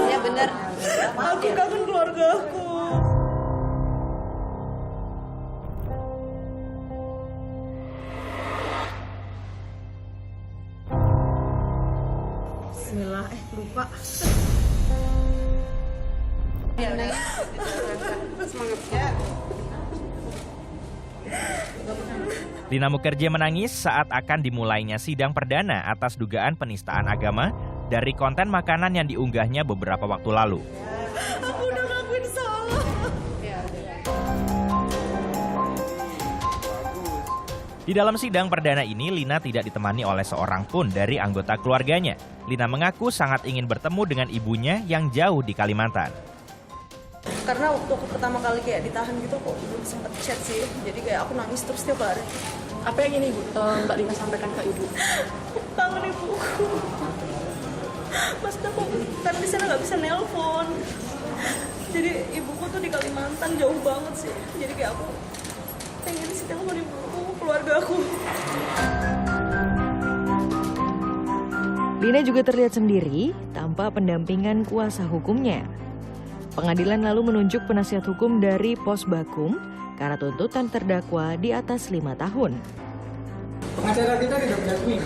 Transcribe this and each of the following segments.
Ya benar. Aku kangen keluarga aku. Bismillah, lupa. Semangat ya. Lina Mukherjee menangis saat akan dimulainya sidang perdana atas dugaan penistaan agama dari konten makanan yang diunggahnya beberapa waktu lalu. Aku udah ngelakuin salah. Di dalam sidang perdana ini, Lina tidak ditemani oleh seorang pun dari anggota keluarganya. Lina mengaku sangat ingin bertemu dengan ibunya yang jauh di Kalimantan. Karena waktu aku pertama kali kayak ditahan gitu kok belum sempet chat sih. Jadi kayak aku nangis terus tiap hari. Apa yang ini Ibu Mbak Lina sampaikan ke Ibu? Kangen ibuku. Maksudnya aku kan di sana nggak bisa nelpon. Jadi ibuku tuh di Kalimantan jauh banget sih. Jadi kayak aku pengen sih telepon ibuku, keluarga aku. Lina juga terlihat sendiri tanpa pendampingan kuasa hukumnya. Pengadilan lalu menunjuk penasihat hukum dari Posbakum karena tuntutan terdakwa di atas 5 tahun. Pengacara kita tidak mengakui.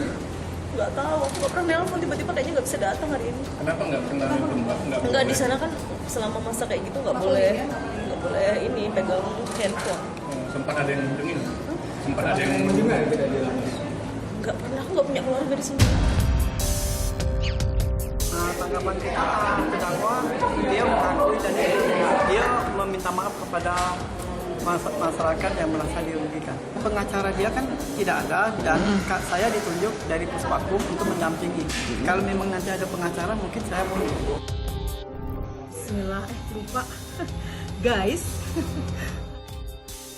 Nggak tahu, aku nggak pernah nelpon, tiba-tiba kayaknya nggak bisa datang hari ini. Kenapa nggak pernah nelpon, Mbak? Nggak, di sana kan selama masa kayak gitu nggak boleh ini pegang handphone. Sempat ada yang mengunjungi? Sempat ada yang mengunjungi tidak dia? Nggak pernah, aku nggak punya keluarga di sini. Tanggapan kita terdakwa, dia mengakui dan dia meminta maaf kepada masyarakat yang merasa dirugikan. Pengacara dia kan tidak ada dan saya ditunjuk dari Puspakum untuk mendampingi. Kalau memang nanti ada pengacara mungkin saya mau. Bismillah, lupa. Guys.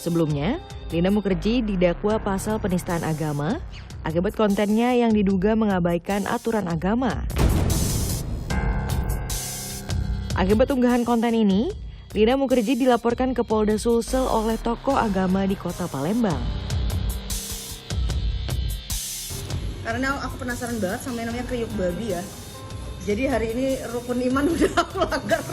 Sebelumnya, Lina Mukherjee didakwa pasal penistaan agama akibat kontennya yang diduga mengabaikan aturan agama. Akibat unggahan konten ini, Lina Mukherjee dilaporkan ke Polda Sulsel oleh tokoh agama di Kota Palembang. Karena aku penasaran banget sama yang namanya kriuk babi ya. Jadi hari ini rukun iman udah aku langgar.